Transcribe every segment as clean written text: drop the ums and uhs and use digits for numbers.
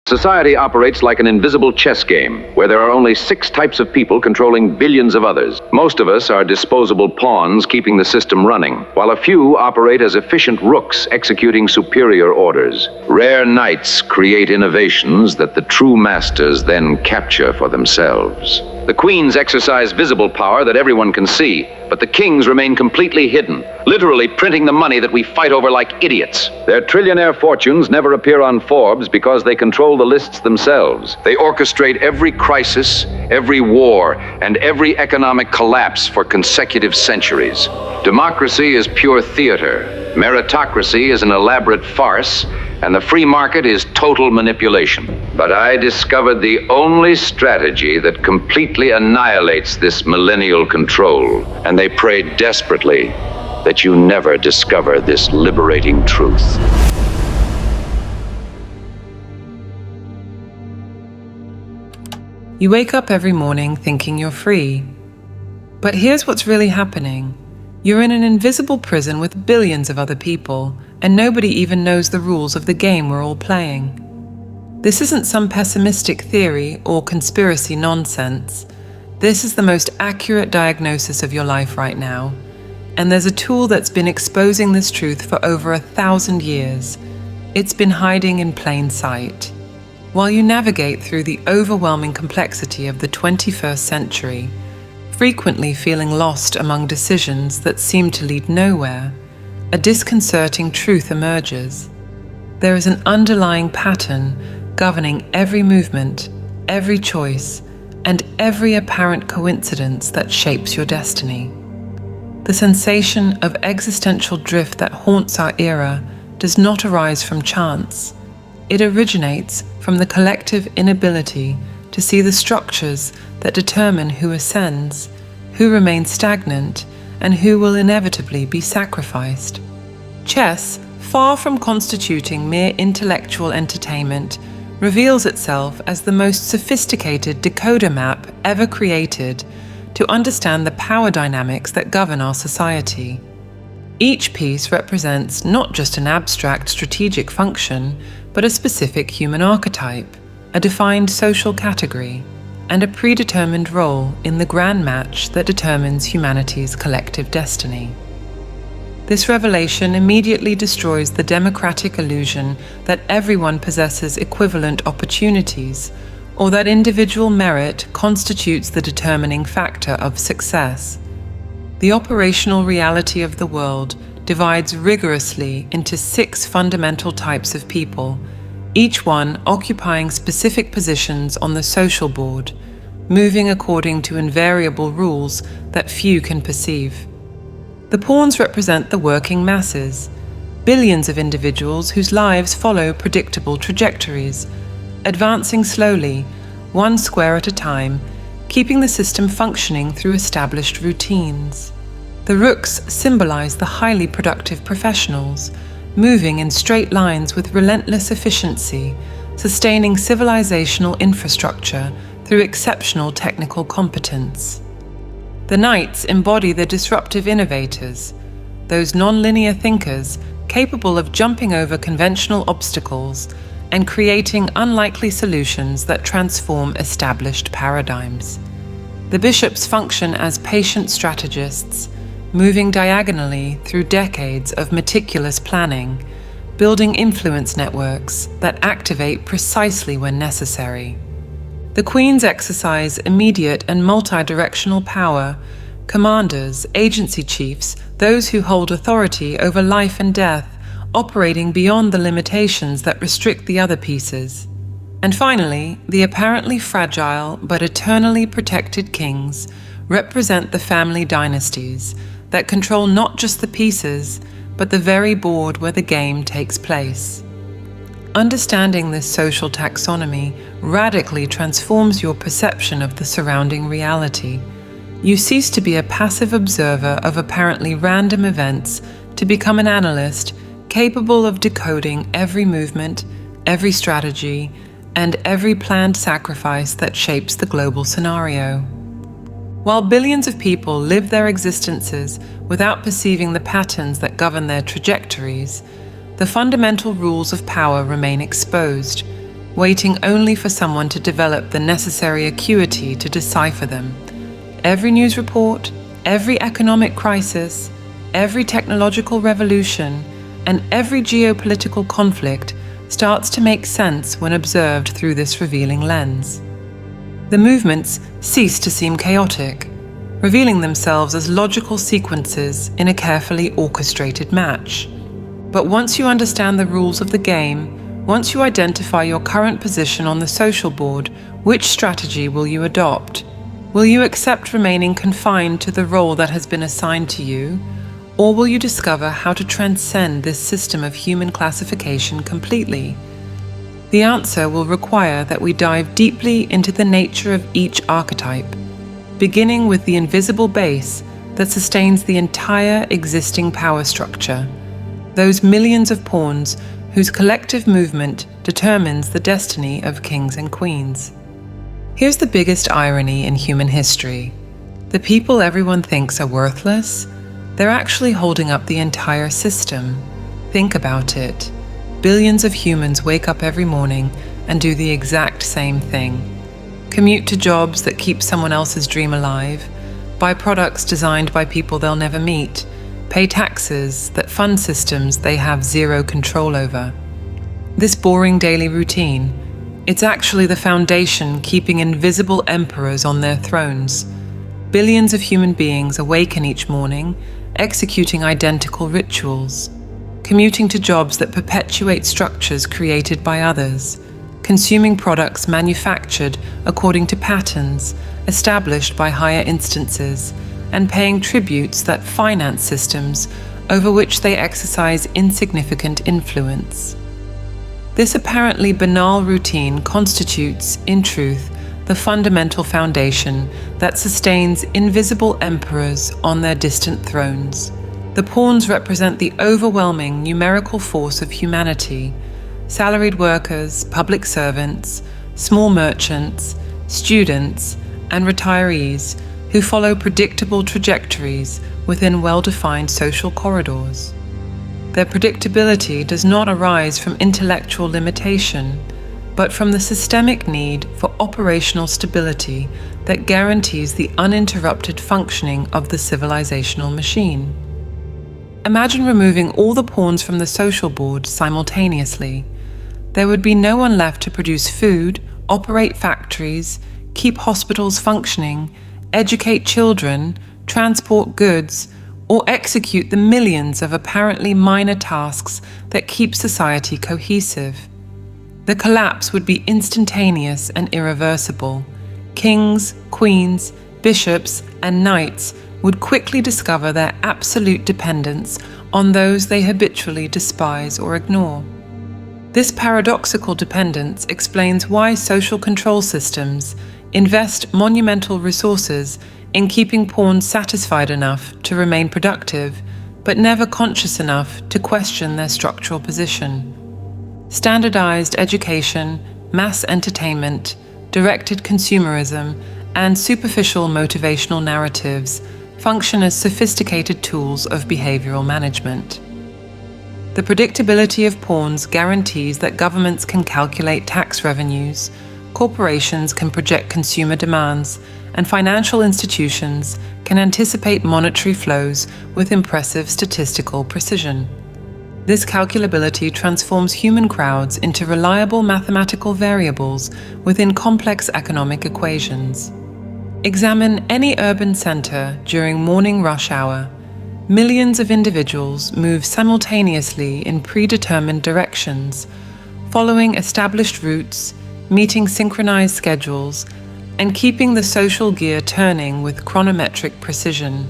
Society operates like an invisible chess game, where there are only 6 types of people controlling billions of others. Most of us are disposable pawns keeping the system running, while a few operate as efficient rooks executing superior orders. Rare knights create innovations that the true masters then capture for themselves. The queens exercise visible power that everyone can see, but the kings remain completely hidden, literally printing the money that we fight over like idiots. Their trillionaire fortunes never appear on Forbes because they control the lists themselves. They orchestrate every crisis, every war, and every economic collapse for consecutive centuries. Democracy is pure theater. Meritocracy is an elaborate farce, and the free market is total manipulation. But I discovered the only strategy that completely annihilates this millennial control, and they pray desperately that you never discover this liberating truth. You wake up every morning thinking you're free. But here's what's really happening. You're in an invisible prison with billions of other people, and nobody even knows the rules of the game we're all playing. This isn't some pessimistic theory or conspiracy nonsense. This is the most accurate diagnosis of your life right now. And there's a tool that's been exposing this truth for over 1,000 years. It's been hiding in plain sight. While you navigate through the overwhelming complexity of the 21st century, frequently feeling lost among decisions that seem to lead nowhere, a disconcerting truth emerges. There is an underlying pattern governing every movement, every choice, and every apparent coincidence that shapes your destiny. The sensation of existential drift that haunts our era does not arise from chance. It originates from the collective inability to see the structures that determine who ascends, who remains stagnant, and who will inevitably be sacrificed. Chess, far from constituting mere intellectual entertainment, reveals itself as the most sophisticated decoder map ever created to understand the power dynamics that govern our society. Each piece represents not just an abstract strategic function, but a specific human archetype, a defined social category, and a predetermined role in the grand match that determines humanity's collective destiny. This revelation immediately destroys the democratic illusion that everyone possesses equivalent opportunities, or that individual merit constitutes the determining factor of success. The operational reality of the world divides rigorously into 6 fundamental types of people, each one occupying specific positions on the social board, moving according to invariable rules that few can perceive. The pawns represent the working masses, billions of individuals whose lives follow predictable trajectories, advancing slowly, one square at a time, keeping the system functioning through established routines. The rooks symbolize the highly productive professionals, moving in straight lines with relentless efficiency, sustaining civilizational infrastructure through exceptional technical competence. The knights embody the disruptive innovators, those non-linear thinkers capable of jumping over conventional obstacles and creating unlikely solutions that transform established paradigms. The bishops function as patient strategists, moving diagonally through decades of meticulous planning, building influence networks that activate precisely when necessary. The queens exercise immediate and multi-directional power, commanders, agency chiefs, those who hold authority over life and death, operating beyond the limitations that restrict the other pieces. And finally, the apparently fragile but eternally protected kings represent the family dynasties that control not just the pieces, but the very board where the game takes place. Understanding this social taxonomy radically transforms your perception of the surrounding reality. You cease to be a passive observer of apparently random events to become an analyst capable of decoding every movement, every strategy, and every planned sacrifice that shapes the global scenario. While billions of people live their existences without perceiving the patterns that govern their trajectories, the fundamental rules of power remain exposed, waiting only for someone to develop the necessary acuity to decipher them. Every news report, every economic crisis, every technological revolution, and every geopolitical conflict starts to make sense when observed through this revealing lens. The movements cease to seem chaotic, revealing themselves as logical sequences in a carefully orchestrated match. But once you understand the rules of the game, once you identify your current position on the social board, which strategy will you adopt? Will you accept remaining confined to the role that has been assigned to you? Or will you discover how to transcend this system of human classification completely? The answer will require that we dive deeply into the nature of each archetype, beginning with the invisible base that sustains the entire existing power structure, those millions of pawns whose collective movement determines the destiny of kings and queens. Here's the biggest irony in human history. The people everyone thinks are worthless, they're actually holding up the entire system. Think about it. Billions of humans wake up every morning and do the exact same thing. Commute to jobs that keep someone else's dream alive, buy products designed by people they'll never meet, pay taxes that fund systems they have zero control over. This boring daily routine, it's actually the foundation keeping invisible emperors on their thrones. Billions of human beings awaken each morning, executing identical rituals, commuting to jobs that perpetuate structures created by others, consuming products manufactured according to patterns established by higher instances, and paying tributes that finance systems over which they exercise insignificant influence. This apparently banal routine constitutes, in truth, the fundamental foundation that sustains invisible emperors on their distant thrones. The pawns represent the overwhelming numerical force of humanity: salaried workers, public servants, small merchants, students, and retirees who follow predictable trajectories within well-defined social corridors. Their predictability does not arise from intellectual limitation, but from the systemic need for operational stability that guarantees the uninterrupted functioning of the civilizational machine. Imagine removing all the pawns from the social board simultaneously. There would be no one left to produce food, operate factories, keep hospitals functioning, educate children, transport goods, or execute the millions of apparently minor tasks that keep society cohesive. The collapse would be instantaneous and irreversible. Kings, queens, bishops, and knights would quickly discover their absolute dependence on those they habitually despise or ignore. This paradoxical dependence explains why social control systems invest monumental resources in keeping pawns satisfied enough to remain productive, but never conscious enough to question their structural position. Standardized education, mass entertainment, directed consumerism, and superficial motivational narratives function as sophisticated tools of behavioral management. The predictability of pawns guarantees that governments can calculate tax revenues, corporations can project consumer demands, and financial institutions can anticipate monetary flows with impressive statistical precision. This calculability transforms human crowds into reliable mathematical variables within complex economic equations. Examine any urban center during morning rush hour. Millions of individuals move simultaneously in predetermined directions, following established routes, meeting synchronized schedules, and keeping the social gear turning with chronometric precision.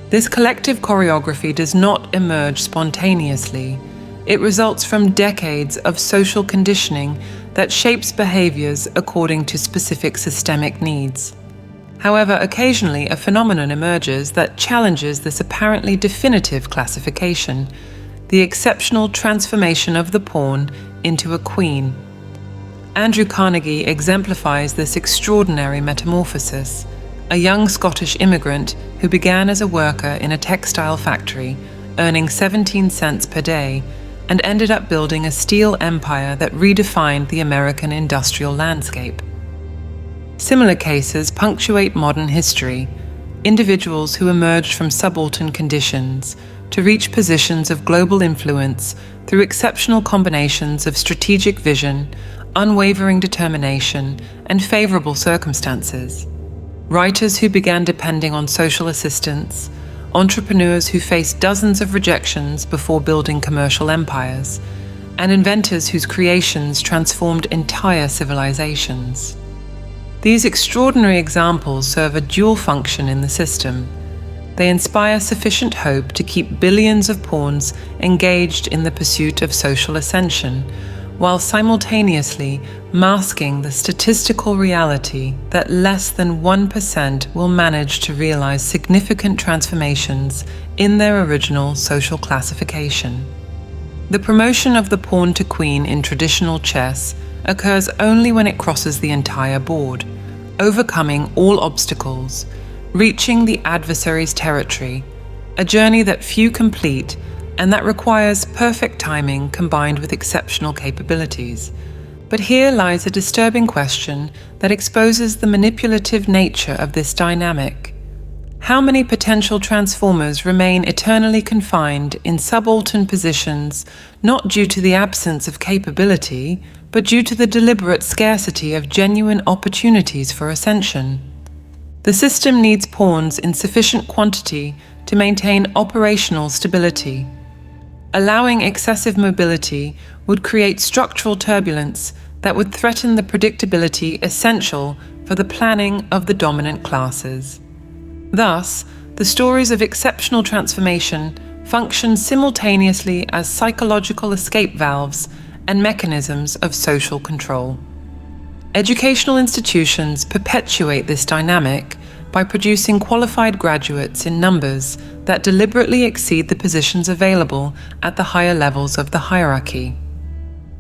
This collective choreography does not emerge spontaneously. It results from decades of social conditioning that shapes behaviors according to specific systemic needs. However, occasionally a phenomenon emerges that challenges this apparently definitive classification: the exceptional transformation of the pawn into a queen. Andrew Carnegie exemplifies this extraordinary metamorphosis. A young Scottish immigrant who began as a worker in a textile factory, earning 17 cents per day, and ended up building a steel empire that redefined the American industrial landscape. Similar cases punctuate modern history, individuals who emerged from subaltern conditions to reach positions of global influence through exceptional combinations of strategic vision, unwavering determination, and favorable circumstances. Writers who began depending on social assistance, entrepreneurs who faced dozens of rejections before building commercial empires, and inventors whose creations transformed entire civilizations. These extraordinary examples serve a dual function in the system. They inspire sufficient hope to keep billions of pawns engaged in the pursuit of social ascension, while simultaneously masking the statistical reality that less than 1% will manage to realize significant transformations in their original social classification. The promotion of the pawn to queen in traditional chess occurs only when it crosses the entire board, overcoming all obstacles, reaching the adversary's territory, a journey that few complete and that requires perfect timing combined with exceptional capabilities. But here lies a disturbing question that exposes the manipulative nature of this dynamic. How many potential transformers remain eternally confined in subaltern positions, not due to the absence of capability, but due to the deliberate scarcity of genuine opportunities for ascension? The system needs pawns in sufficient quantity to maintain operational stability. Allowing excessive mobility would create structural turbulence that would threaten the predictability essential for the planning of the dominant classes. Thus, the stories of exceptional transformation function simultaneously as psychological escape valves and mechanisms of social control. Educational institutions perpetuate this dynamic by producing qualified graduates in numbers that deliberately exceed the positions available at the higher levels of the hierarchy.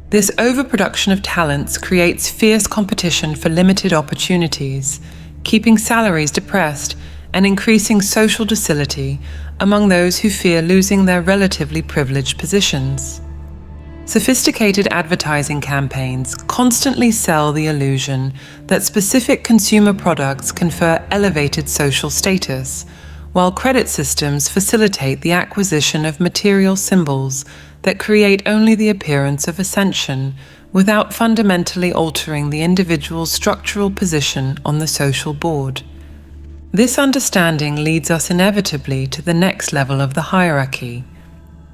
This overproduction of talents creates fierce competition for limited opportunities, keeping salaries depressed and increasing social docility among those who fear losing their relatively privileged positions. Sophisticated advertising campaigns constantly sell the illusion that specific consumer products confer elevated social status, while credit systems facilitate the acquisition of material symbols that create only the appearance of ascension without fundamentally altering the individual's structural position on the social board. This understanding leads us inevitably to the next level of the hierarchy.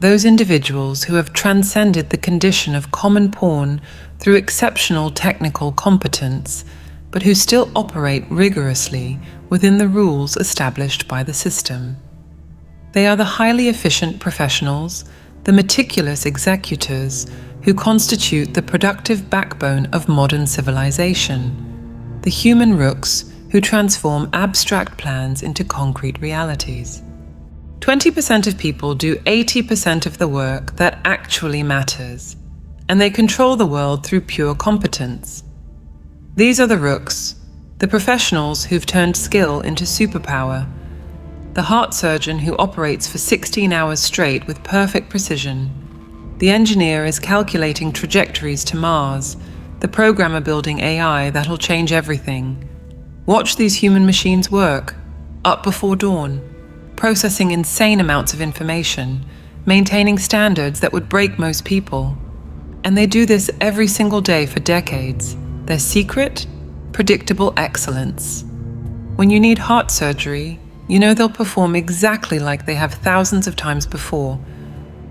Those individuals who have transcended the condition of common pawn through exceptional technical competence, but who still operate rigorously within the rules established by the system. They are the highly efficient professionals, the meticulous executors who constitute the productive backbone of modern civilization, the human rooks who transform abstract plans into concrete realities. 20% of people do 80% of the work that actually matters, and they control the world through pure competence. These are the rooks, the professionals who've turned skill into superpower, the heart surgeon who operates for 16 hours straight with perfect precision. The engineer is calculating trajectories to Mars, the programmer building AI that'll change everything. Watch these human machines work, up before dawn, processing insane amounts of information, maintaining standards that would break most people. And they do this every single day for decades. Their secret? Predictable excellence. When you need heart surgery, you know they'll perform exactly like they have thousands of times before.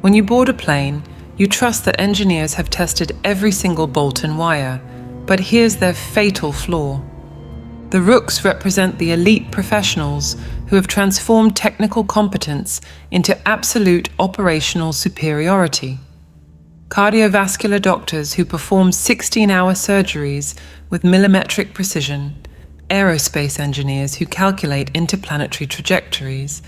When you board a plane, you trust that engineers have tested every single bolt and wire, but here's their fatal flaw. The rooks represent the elite professionals who have transformed technical competence into absolute operational superiority. Cardiovascular doctors who perform 16-hour surgeries with millimetric precision, aerospace engineers who calculate interplanetary trajectories,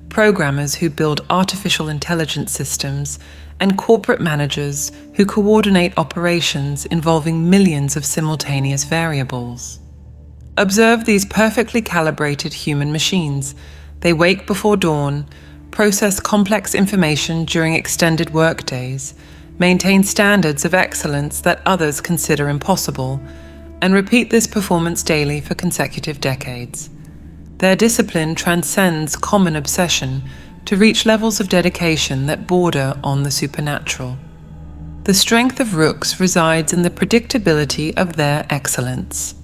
programmers who build artificial intelligence systems, and corporate managers who coordinate operations involving millions of simultaneous variables. Observe these perfectly calibrated human machines. They wake before dawn, process complex information during extended workdays, maintain standards of excellence that others consider impossible, and repeat this performance daily for consecutive decades. Their discipline transcends common obsession to reach levels of dedication that border on the supernatural. The strength of rooks resides in the predictability of their excellence.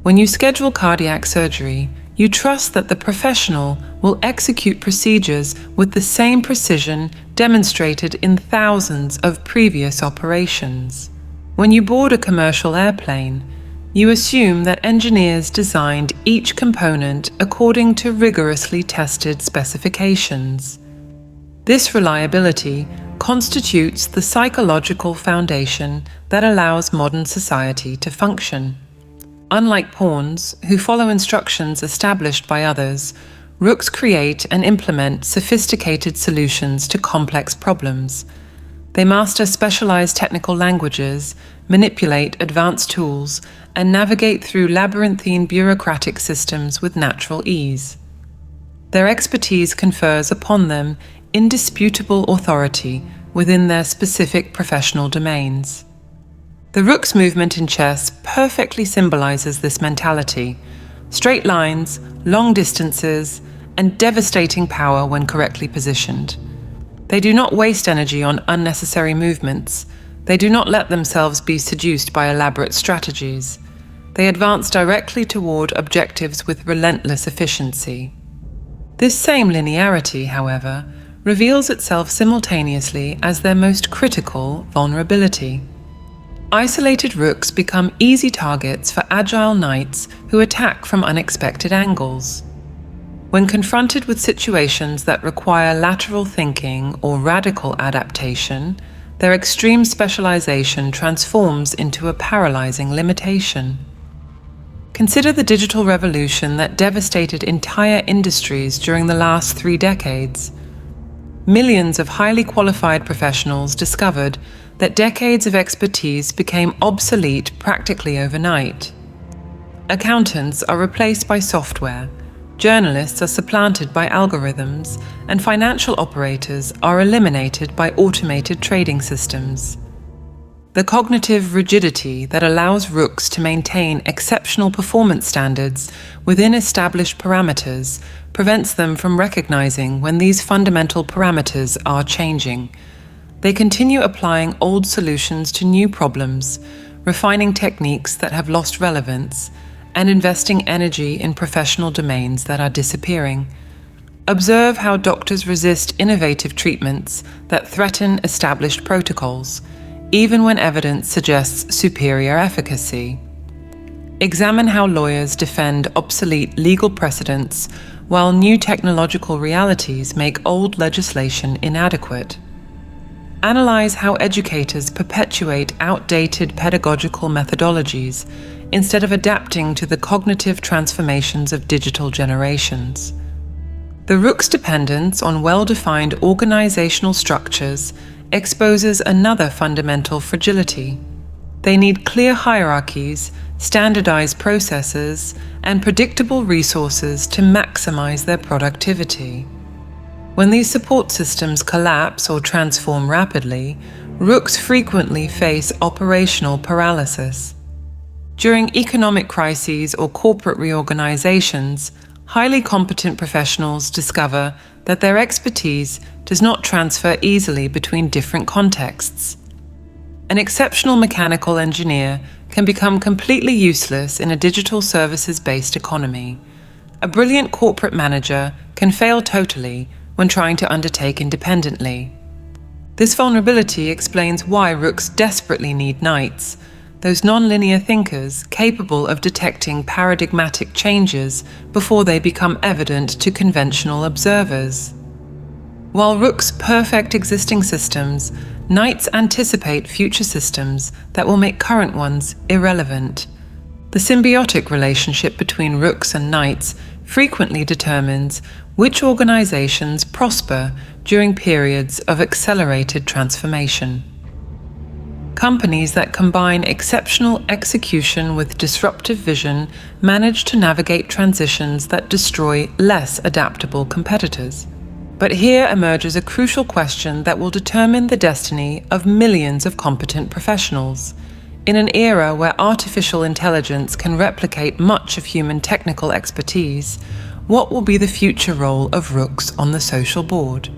When you schedule cardiac surgery, you trust that the professional will execute procedures with the same precision demonstrated in thousands of previous operations. When you board a commercial airplane, you assume that engineers designed each component according to rigorously tested specifications. This reliability constitutes the psychological foundation that allows modern society to function. Unlike pawns, who follow instructions established by others, rooks create and implement sophisticated solutions to complex problems. They master specialized technical languages, manipulate advanced tools, and navigate through labyrinthine bureaucratic systems with natural ease. Their expertise confers upon them indisputable authority within their specific professional domains. The rook's movement in chess perfectly symbolizes this mentality: straight lines, long distances, and devastating power when correctly positioned. They do not waste energy on unnecessary movements. They do not let themselves be seduced by elaborate strategies. They advance directly toward objectives with relentless efficiency. This same linearity, however, reveals itself simultaneously as their most critical vulnerability. Isolated rooks become easy targets for agile knights who attack from unexpected angles. When confronted with situations that require lateral thinking or radical adaptation, their extreme specialization transforms into a paralyzing limitation. Consider the digital revolution that devastated entire industries during the last 3 decades. Millions of highly qualified professionals discovered that decades of expertise became obsolete practically overnight. Accountants are replaced by software, journalists are supplanted by algorithms, and financial operators are eliminated by automated trading systems. The cognitive rigidity that allows rooks to maintain exceptional performance standards within established parameters prevents them from recognizing when these fundamental parameters are changing. They continue applying old solutions to new problems, refining techniques that have lost relevance, and investing energy in professional domains that are disappearing. Observe how doctors resist innovative treatments that threaten established protocols, even when evidence suggests superior efficacy. Examine how lawyers defend obsolete legal precedents while new technological realities make old legislation inadequate. Analyze how educators perpetuate outdated pedagogical methodologies instead of adapting to the cognitive transformations of digital generations. The rook's dependence on well-defined organizational structures exposes another fundamental fragility. They need clear hierarchies, standardized processes, and predictable resources to maximize their productivity. When these support systems collapse or transform rapidly, rooks frequently face operational paralysis. During economic crises or corporate reorganizations, highly competent professionals discover that their expertise does not transfer easily between different contexts. An exceptional mechanical engineer can become completely useless in a digital services-based economy. A brilliant corporate manager can fail totally when trying to undertake independently. This vulnerability explains why rooks desperately need knights, those non-linear thinkers capable of detecting paradigmatic changes before they become evident to conventional observers. While rooks perfect existing systems, knights anticipate future systems that will make current ones irrelevant. The symbiotic relationship between rooks and knights frequently determines which organizations prosper during periods of accelerated transformation. Companies that combine exceptional execution with disruptive vision manage to navigate transitions that destroy less adaptable competitors. But here emerges a crucial question that will determine the destiny of millions of competent professionals. In an era where artificial intelligence can replicate much of human technical expertise, what will be the future role of rooks on the social board?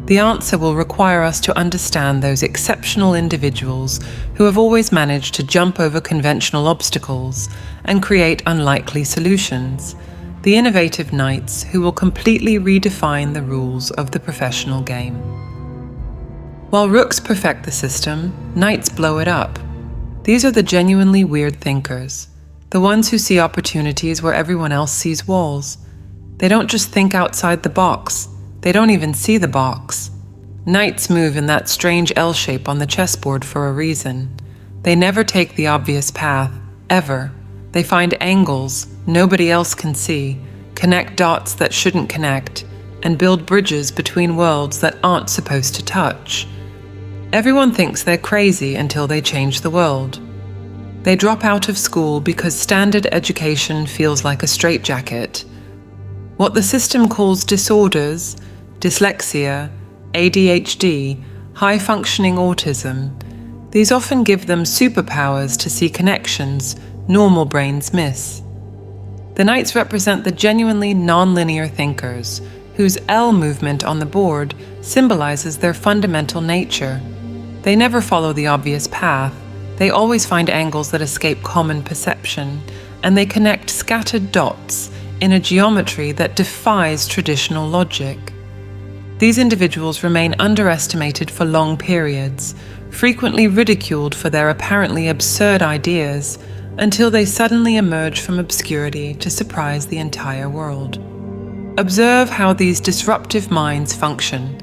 The answer will require us to understand those exceptional individuals who have always managed to jump over conventional obstacles and create unlikely solutions. The innovative knights who will completely redefine the rules of the professional game. While rooks perfect the system, knights blow it up. These are the genuinely weird thinkers, the ones who see opportunities where everyone else sees walls. They don't just think outside the box, they don't even see the box. Knights move in that strange L shape on the chessboard for a reason. They never take the obvious path, ever. They find angles nobody else can see, connect dots that shouldn't connect, and build bridges between worlds that aren't supposed to touch. Everyone thinks they're crazy until they change the world. They drop out of school because standard education feels like a straitjacket. What the system calls disorders, dyslexia, ADHD, high-functioning autism, these often give them superpowers to see connections normal brains miss. The knights represent the genuinely non-linear thinkers, whose L movement on the board symbolizes their fundamental nature. They never follow the obvious path. They always find angles that escape common perception, and they connect scattered dots in a geometry that defies traditional logic. These individuals remain underestimated for long periods, frequently ridiculed for their apparently absurd ideas, until they suddenly emerge from obscurity to surprise the entire world. Observe how these disruptive minds function.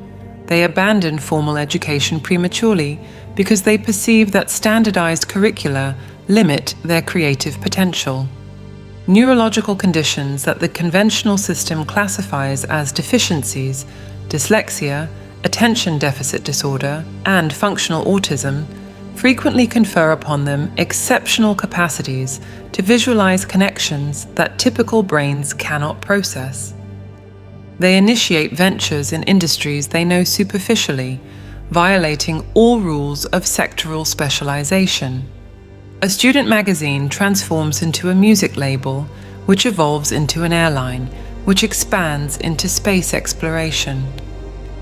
They abandon formal education prematurely because they perceive that standardized curricula limit their creative potential. Neurological conditions that the conventional system classifies as deficiencies, dyslexia, attention deficit disorder, and functional autism, frequently confer upon them exceptional capacities to visualize connections that typical brains cannot process. They initiate ventures in industries they know superficially, violating all rules of sectoral specialization. A student magazine transforms into a music label, which evolves into an airline, which expands into space exploration.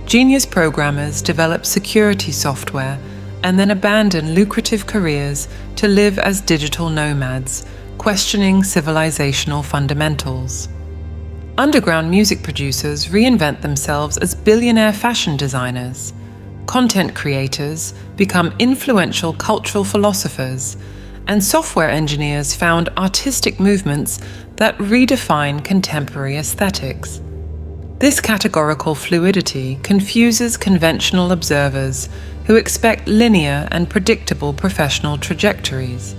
Genius programmers develop security software and then abandon lucrative careers to live as digital nomads, questioning civilizational fundamentals. Underground music producers reinvent themselves as billionaire fashion designers. Content creators become influential cultural philosophers, and software engineers found artistic movements that redefine contemporary aesthetics. This categorical fluidity confuses conventional observers who expect linear and predictable professional trajectories.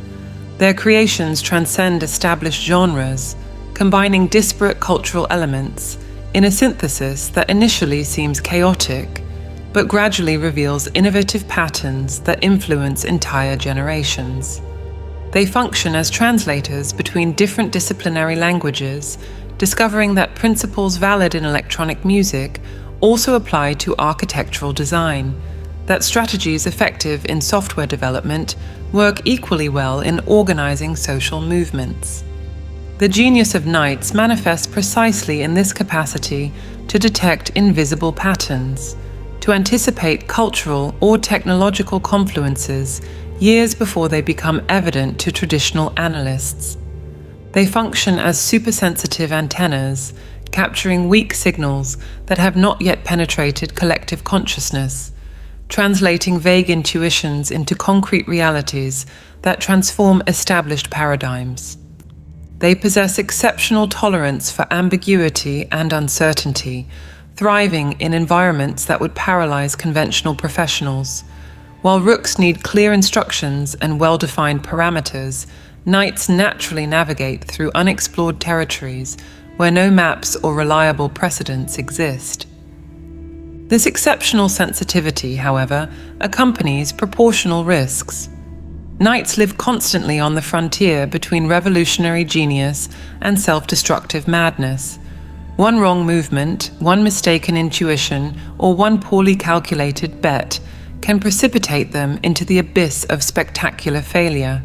Their creations transcend established genres, combining disparate cultural elements in a synthesis that initially seems chaotic, but gradually reveals innovative patterns that influence entire generations. They function as translators between different disciplinary languages, discovering that principles valid in electronic music also apply to architectural design, that strategies effective in software development work equally well in organizing social movements. The genius of knights manifests precisely in this capacity to detect invisible patterns, to anticipate cultural or technological confluences years before they become evident to traditional analysts. They function as supersensitive antennas, capturing weak signals that have not yet penetrated collective consciousness, translating vague intuitions into concrete realities that transform established paradigms. They possess exceptional tolerance for ambiguity and uncertainty, thriving in environments that would paralyze conventional professionals. While rooks need clear instructions and well-defined parameters, knights naturally navigate through unexplored territories where no maps or reliable precedents exist. This exceptional sensitivity, however, accompanies proportional risks. Knights live constantly on the frontier between revolutionary genius and self-destructive madness. One wrong movement, one mistaken intuition, or one poorly calculated bet can precipitate them into the abyss of spectacular failure.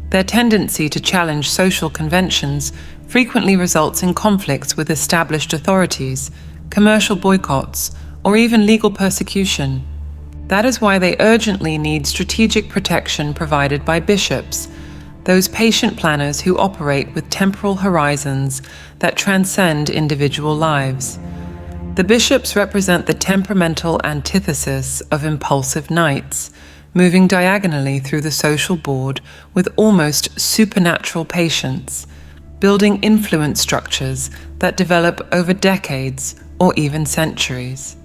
Their tendency to challenge social conventions frequently results in conflicts with established authorities, commercial boycotts, or even legal persecution. That is why they urgently need strategic protection provided by bishops, those patient planners who operate with temporal horizons that transcend individual lives. The bishops represent the temperamental antithesis of impulsive knights, moving diagonally through the social board with almost supernatural patience, building influence structures that develop over decades or even centuries.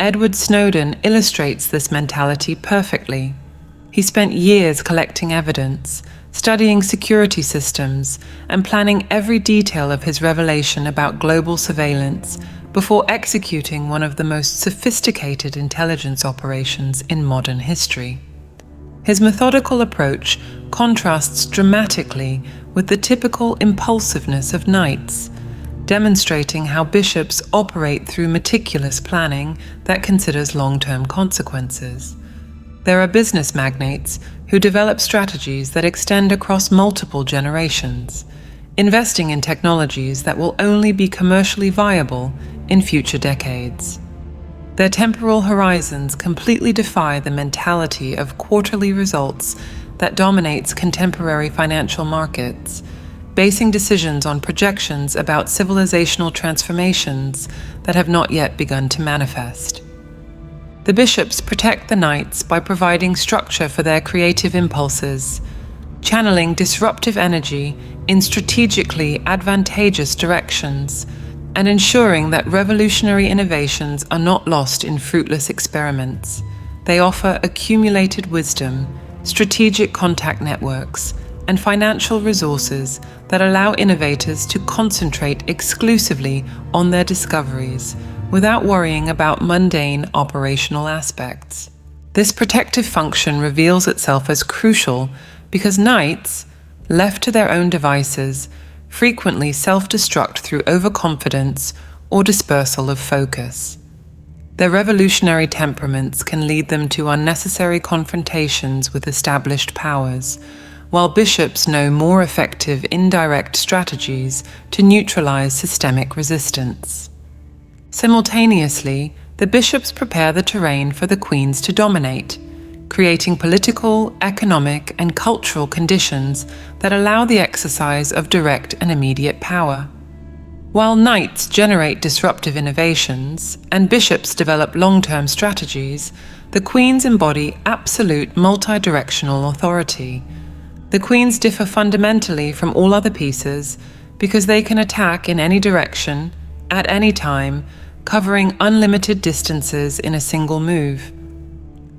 Edward Snowden illustrates this mentality perfectly. He spent years collecting evidence, studying security systems, and planning every detail of his revelation about global surveillance before executing one of the most sophisticated intelligence operations in modern history. His methodical approach contrasts dramatically with the typical impulsiveness of knights, demonstrating how bishops operate through meticulous planning that considers long-term consequences. There are business magnates who develop strategies that extend across multiple generations, investing in technologies that will only be commercially viable in future decades. Their temporal horizons completely defy the mentality of quarterly results that dominates contemporary financial markets, basing decisions on projections about civilizational transformations that have not yet begun to manifest. The bishops protect the knights by providing structure for their creative impulses, channeling disruptive energy in strategically advantageous directions, and ensuring that revolutionary innovations are not lost in fruitless experiments. They offer accumulated wisdom, strategic contact networks, and financial resources that allow innovators to concentrate exclusively on their discoveries without worrying about mundane operational aspects. This protective function reveals itself as crucial because knights, left to their own devices, frequently self-destruct through overconfidence or dispersal of focus. Their revolutionary temperaments can lead them to unnecessary confrontations with established powers, while bishops know more effective indirect strategies to neutralize systemic resistance. Simultaneously, the bishops prepare the terrain for the queens to dominate, creating political, economic, and cultural conditions that allow the exercise of direct and immediate power. While knights generate disruptive innovations and bishops develop long-term strategies, the queens embody absolute multi-directional authority. The queens differ fundamentally from all other pieces because they can attack in any direction, at any time, covering unlimited distances in a single move.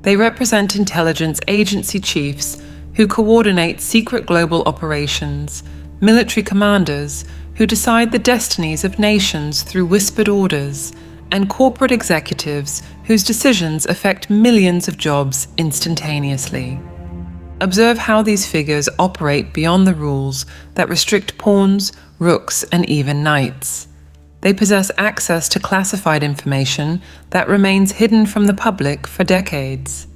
They represent intelligence agency chiefs who coordinate secret global operations, military commanders who decide the destinies of nations through whispered orders, and corporate executives whose decisions affect millions of jobs instantaneously. Observe how these figures operate beyond the rules that restrict pawns, rooks, and even knights. They possess access to classified information that remains hidden from the public for decades.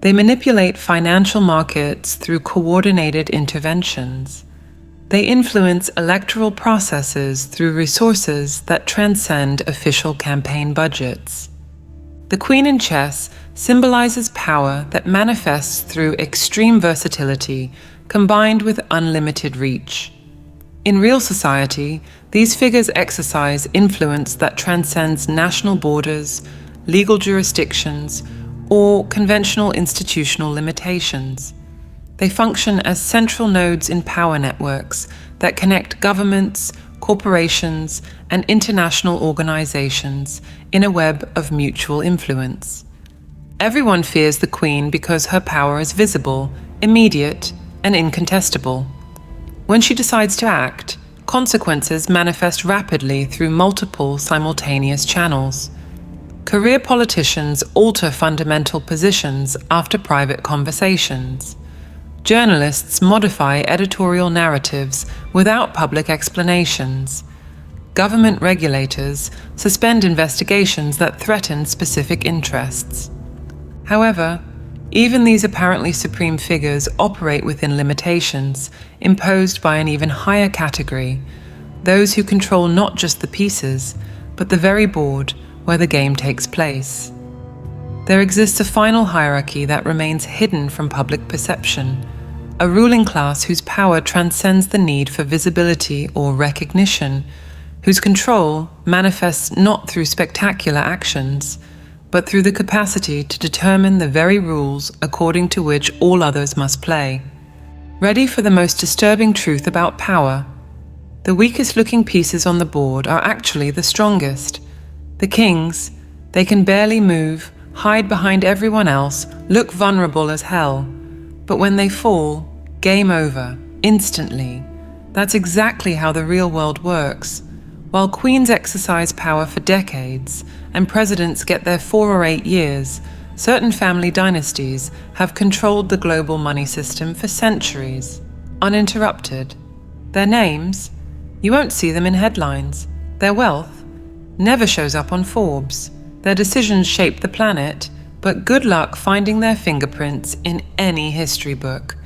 They manipulate financial markets through coordinated interventions. They influence electoral processes through resources that transcend official campaign budgets. The Queen in chess symbolizes power that manifests through extreme versatility combined with unlimited reach. In real society, these figures exercise influence that transcends national borders, legal jurisdictions, or conventional institutional limitations. They function as central nodes in power networks that connect governments, corporations, and international organizations in a web of mutual influence. Everyone fears the Queen because her power is visible, immediate, and incontestable. When she decides to act, consequences manifest rapidly through multiple simultaneous channels. Career politicians alter fundamental positions after private conversations. Journalists modify editorial narratives without public explanations. Government regulators suspend investigations that threaten specific interests. However, even these apparently supreme figures operate within limitations imposed by an even higher category, those who control not just the pieces, but the very board where the game takes place. There exists a final hierarchy that remains hidden from public perception, a ruling class whose power transcends the need for visibility or recognition, whose control manifests not through spectacular actions, but through the capacity to determine the very rules according to which all others must play. Ready for the most disturbing truth about power? The weakest-looking pieces on the board are actually the strongest. The kings, they can barely move, hide behind everyone else, look vulnerable as hell. But when they fall, game over, instantly. That's exactly how the real world works. While queens exercise power for decades and presidents get their 4 or 8 years, certain family dynasties have controlled the global money system for centuries, uninterrupted. Their names? You won't see them in headlines. Their wealth never shows up on Forbes. Their decisions shape the planet, but good luck finding their fingerprints in any history book.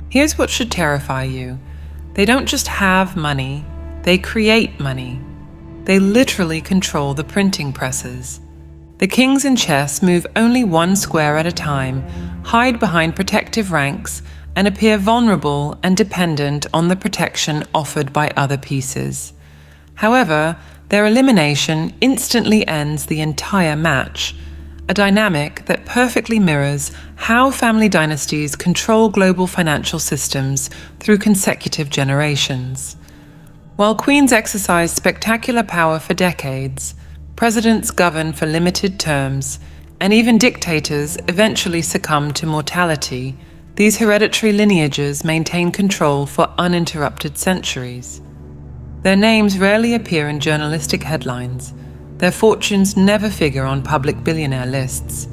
Here's what should terrify you. They don't just have money, they create money. They literally control the printing presses. The kings in chess move only one square at a time, hide behind protective ranks, and appear vulnerable and dependent on the protection offered by other pieces. However, their elimination instantly ends the entire match, a dynamic that perfectly mirrors how family dynasties control global financial systems through consecutive generations. While queens exercise spectacular power for decades, presidents govern for limited terms, and even dictators eventually succumb to mortality, these hereditary lineages maintain control for uninterrupted centuries. Their names rarely appear in journalistic headlines, their fortunes never figure on public billionaire lists,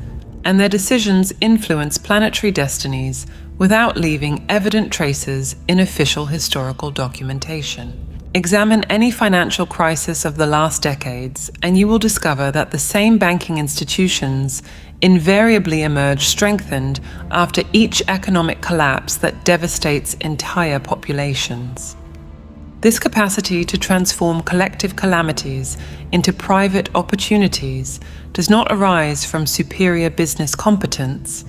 and their decisions influence planetary destinies without leaving evident traces in official historical documentation. Examine any financial crisis of the last decades, and you will discover that the same banking institutions invariably emerge strengthened after each economic collapse that devastates entire populations. This capacity to transform collective calamities into private opportunities does not arise from superior business competence,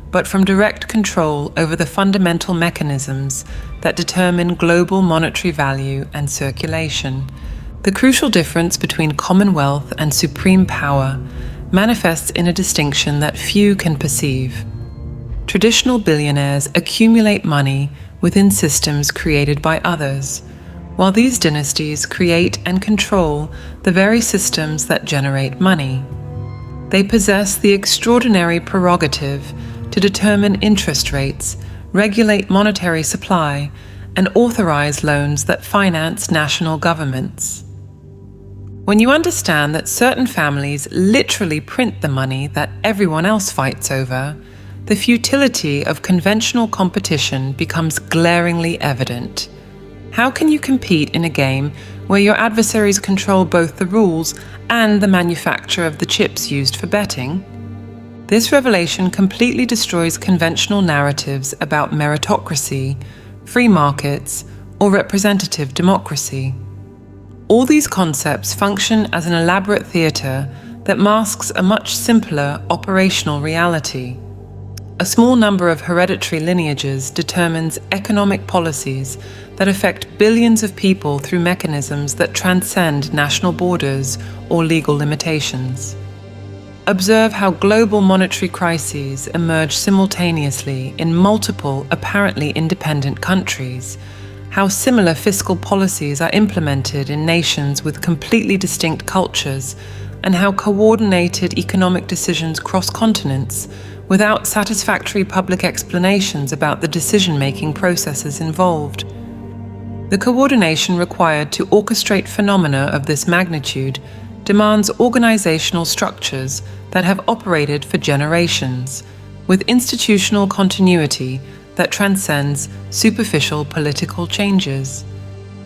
but from direct control over the fundamental mechanisms that determine global monetary value and circulation. The crucial difference between commonwealth and supreme power manifests in a distinction that few can perceive. Traditional billionaires accumulate money within systems created by others, while these dynasties create and control the very systems that generate money. They possess the extraordinary prerogative to determine interest rates, regulate monetary supply, and authorize loans that finance national governments. When you understand that certain families literally print the money that everyone else fights over, the futility of conventional competition becomes glaringly evident. How can you compete in a game where your adversaries control both the rules and the manufacture of the chips used for betting? This revelation completely destroys conventional narratives about meritocracy, free markets, or representative democracy. All these concepts function as an elaborate theater that masks a much simpler operational reality. A small number of hereditary lineages determines economic policies that affect billions of people through mechanisms that transcend national borders or legal limitations. Observe how global monetary crises emerge simultaneously in multiple, apparently independent countries, how similar fiscal policies are implemented in nations with completely distinct cultures, and how coordinated economic decisions cross continents without satisfactory public explanations about the decision-making processes involved. The coordination required to orchestrate phenomena of this magnitude demands organizational structures that have operated for generations, with institutional continuity that transcends superficial political changes.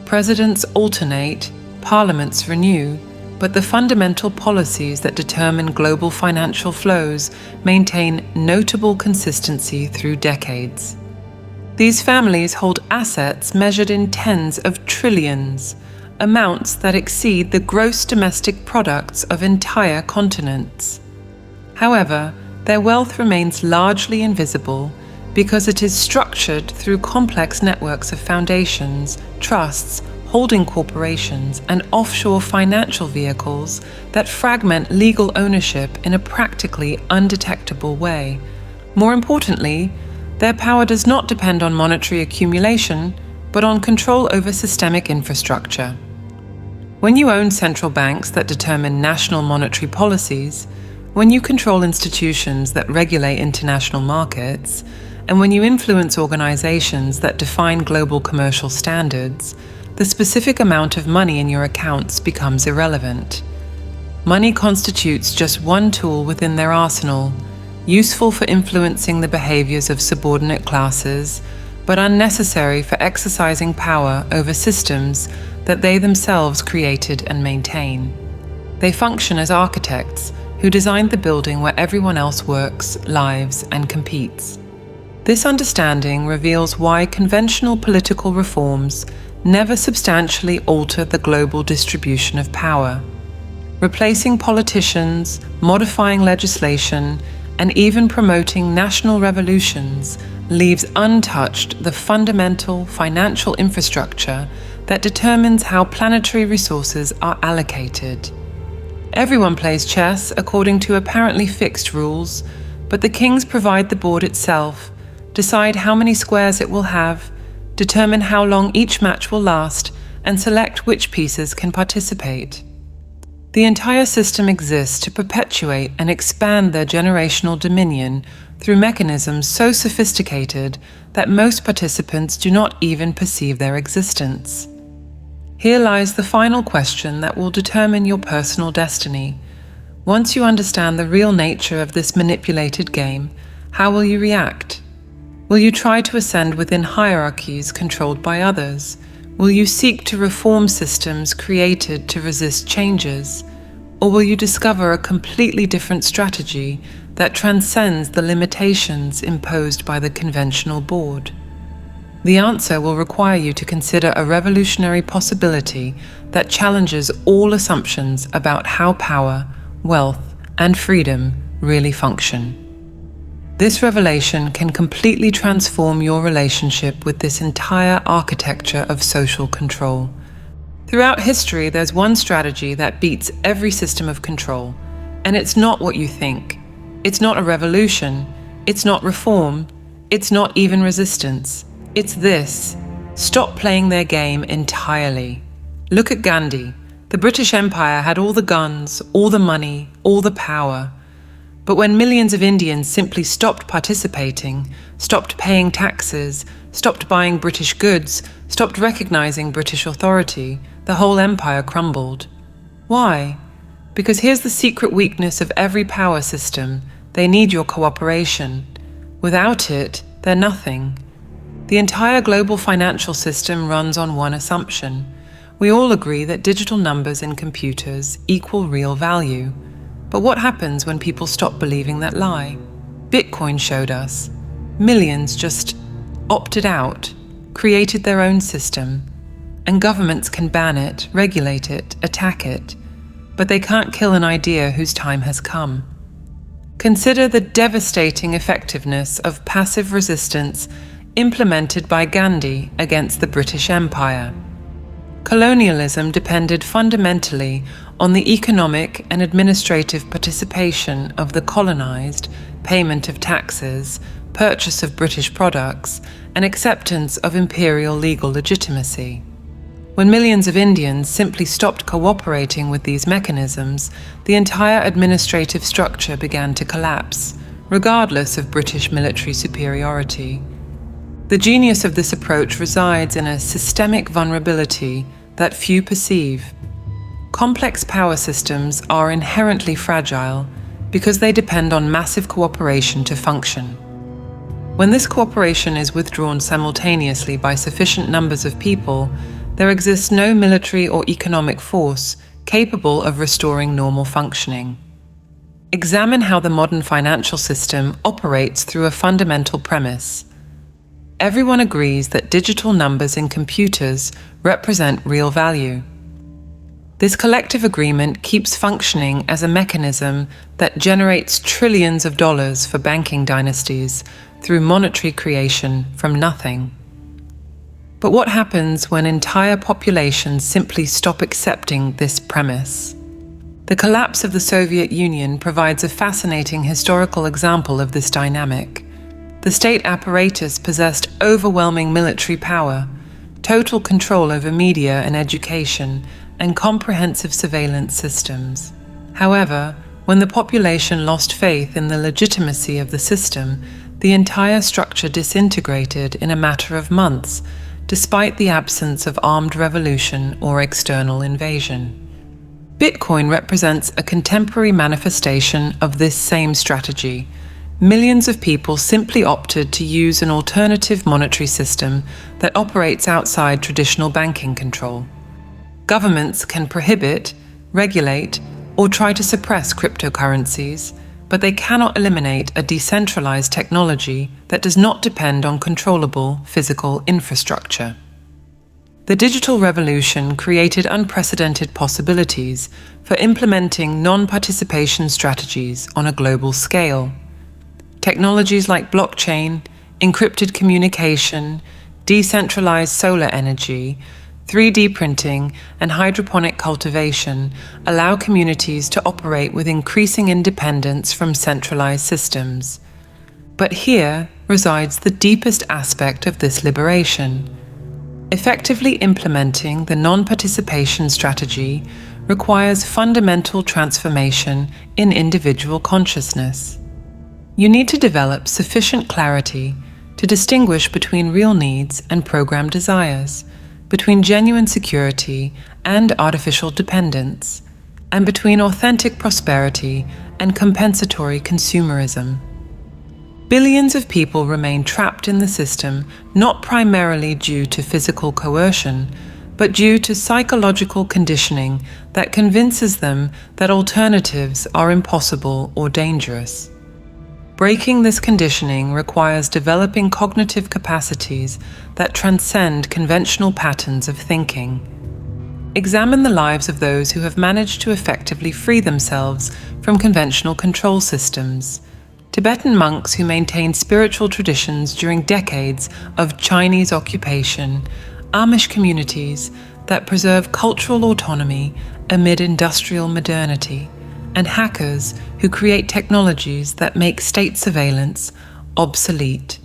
Presidents alternate, parliaments renew, but the fundamental policies that determine global financial flows maintain notable consistency through decades. These families hold assets measured in tens of trillions, amounts that exceed the gross domestic products of entire continents. However, their wealth remains largely invisible because it is structured through complex networks of foundations, trusts, holding corporations, and offshore financial vehicles that fragment legal ownership in a practically undetectable way. More importantly, their power does not depend on monetary accumulation, but on control over systemic infrastructure. When you own central banks that determine national monetary policies, when you control institutions that regulate international markets, and when you influence organizations that define global commercial standards, the specific amount of money in your accounts becomes irrelevant. Money constitutes just one tool within their arsenal, useful for influencing the behaviors of subordinate classes, but unnecessary for exercising power over systems that they themselves created and maintain. They function as architects who designed the building where everyone else works, lives, and competes. This understanding reveals why conventional political reforms never substantially alter the global distribution of power. Replacing politicians, modifying legislation, and even promoting national revolutions leaves untouched the fundamental financial infrastructure that determines how planetary resources are allocated. Everyone plays chess according to apparently fixed rules, but the kings provide the board itself, decide how many squares it will have, determine how long each match will last, and select which pieces can participate. The entire system exists to perpetuate and expand their generational dominion through mechanisms so sophisticated that most participants do not even perceive their existence. Here lies the final question that will determine your personal destiny. Once you understand the real nature of this manipulated game, how will you react? Will you try to ascend within hierarchies controlled by others? Will you seek to reform systems created to resist changes? Or will you discover a completely different strategy that transcends the limitations imposed by the conventional board? The answer will require you to consider a revolutionary possibility that challenges all assumptions about how power, wealth, and freedom really function. This revelation can completely transform your relationship with this entire architecture of social control. Throughout history, there's one strategy that beats every system of control, and it's not what you think. It's not a revolution. It's not reform. It's not even resistance. It's this: stop playing their game entirely. Look at Gandhi. The British Empire had all the guns, all the money, all the power. But when millions of Indians simply stopped participating, stopped paying taxes, stopped buying British goods, stopped recognizing British authority, the whole empire crumbled. Why? Because here's the secret weakness of every power system: they need your cooperation. Without it, they're nothing. The entire global financial system runs on one assumption. We all agree that digital numbers in computers equal real value. But what happens when people stop believing that lie? Bitcoin showed us. Millions just opted out, created their own system, and governments can ban it, regulate it, attack it, but they can't kill an idea whose time has come. Consider the devastating effectiveness of passive resistance implemented by Gandhi against the British Empire. Colonialism depended fundamentally on the economic and administrative participation of the colonized, payment of taxes, purchase of British products, and acceptance of imperial legal legitimacy. When millions of Indians simply stopped cooperating with these mechanisms, the entire administrative structure began to collapse, regardless of British military superiority. The genius of this approach resides in a systemic vulnerability that few perceive. Complex power systems are inherently fragile because they depend on massive cooperation to function. When this cooperation is withdrawn simultaneously by sufficient numbers of people, there exists no military or economic force capable of restoring normal functioning. Examine how the modern financial system operates through a fundamental premise. Everyone agrees that digital numbers in computers represent real value. This collective agreement keeps functioning as a mechanism that generates trillions of dollars for banking dynasties through monetary creation from nothing. But what happens when entire populations simply stop accepting this premise? The collapse of the Soviet Union provides a fascinating historical example of this dynamic. The state apparatus possessed overwhelming military power, total control over media and education, and comprehensive surveillance systems. However, when the population lost faith in the legitimacy of the system, the entire structure disintegrated in a matter of months, despite the absence of armed revolution or external invasion. Bitcoin represents a contemporary manifestation of this same strategy. Millions of people simply opted to use an alternative monetary system that operates outside traditional banking control. Governments can prohibit, regulate, or try to suppress cryptocurrencies, but they cannot eliminate a decentralized technology that does not depend on controllable physical infrastructure. The digital revolution created unprecedented possibilities for implementing non-participation strategies on a global scale. Technologies like blockchain, encrypted communication, decentralized solar energy, 3D printing, and hydroponic cultivation allow communities to operate with increasing independence from centralized systems. But here resides the deepest aspect of this liberation. Effectively implementing the non-participation strategy requires fundamental transformation in individual consciousness. You need to develop sufficient clarity to distinguish between real needs and programmed desires, between genuine security and artificial dependence, and between authentic prosperity and compensatory consumerism. Billions of people remain trapped in the system not primarily due to physical coercion, but due to psychological conditioning that convinces them that alternatives are impossible or dangerous. Breaking this conditioning requires developing cognitive capacities that transcend conventional patterns of thinking. Examine the lives of those who have managed to effectively free themselves from conventional control systems. Tibetan monks who maintained spiritual traditions during decades of Chinese occupation, Amish communities that preserve cultural autonomy amid industrial modernity, and hackers who create technologies that make state surveillance obsolete.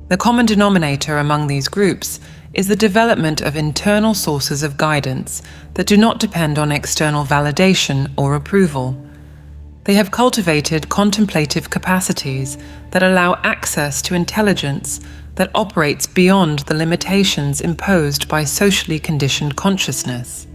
The common denominator among these groups is the development of internal sources of guidance that do not depend on external validation or approval. They have cultivated contemplative capacities that allow access to intelligence that operates beyond the limitations imposed by socially conditioned consciousness.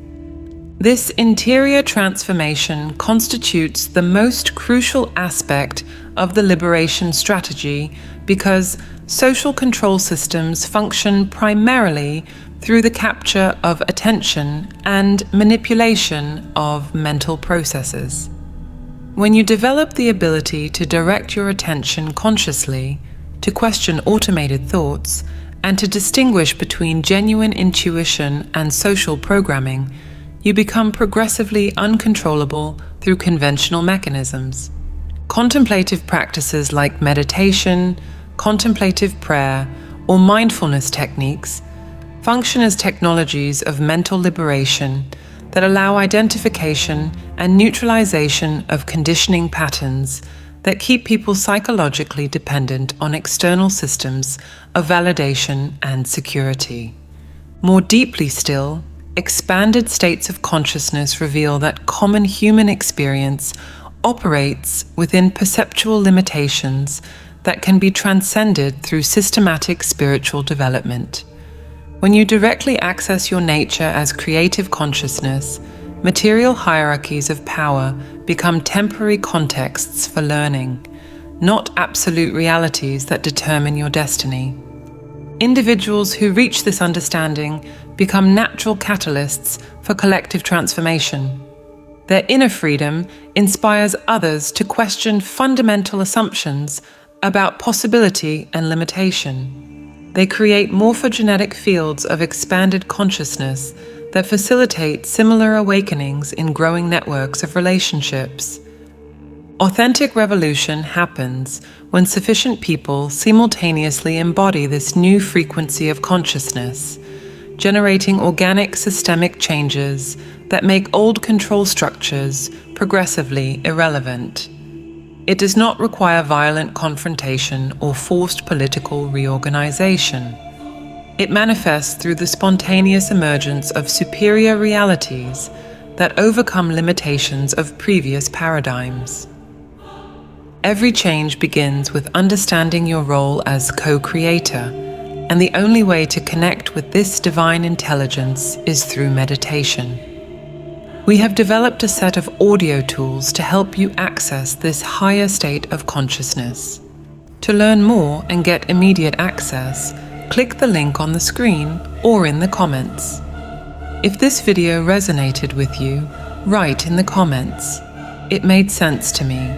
This interior transformation constitutes the most crucial aspect of the liberation strategy because social control systems function primarily through the capture of attention and manipulation of mental processes. When you develop the ability to direct your attention consciously, to question automated thoughts, and to distinguish between genuine intuition and social programming, you become progressively uncontrollable through conventional mechanisms. Contemplative practices like meditation, contemplative prayer, or mindfulness techniques function as technologies of mental liberation that allow identification and neutralization of conditioning patterns that keep people psychologically dependent on external systems of validation and security. More deeply still, expanded states of consciousness reveal that common human experience operates within perceptual limitations that can be transcended through systematic spiritual development. When you directly access your nature as creative consciousness, material hierarchies of power become temporary contexts for learning, not absolute realities that determine your destiny. Individuals who reach this understanding become natural catalysts for collective transformation. Their inner freedom inspires others to question fundamental assumptions about possibility and limitation. They create morphogenetic fields of expanded consciousness that facilitate similar awakenings in growing networks of relationships. Authentic revolution happens when sufficient people simultaneously embody this new frequency of consciousness, generating organic systemic changes that make old control structures progressively irrelevant. It does not require violent confrontation or forced political reorganization. It manifests through the spontaneous emergence of superior realities that overcome limitations of previous paradigms. Every change begins with understanding your role as co-creator, and the only way to connect with this divine intelligence is through meditation. We have developed a set of audio tools to help you access this higher state of consciousness. To learn more and get immediate access, click the link on the screen or in the comments. If this video resonated with you, write in the comments, "It made sense to me,"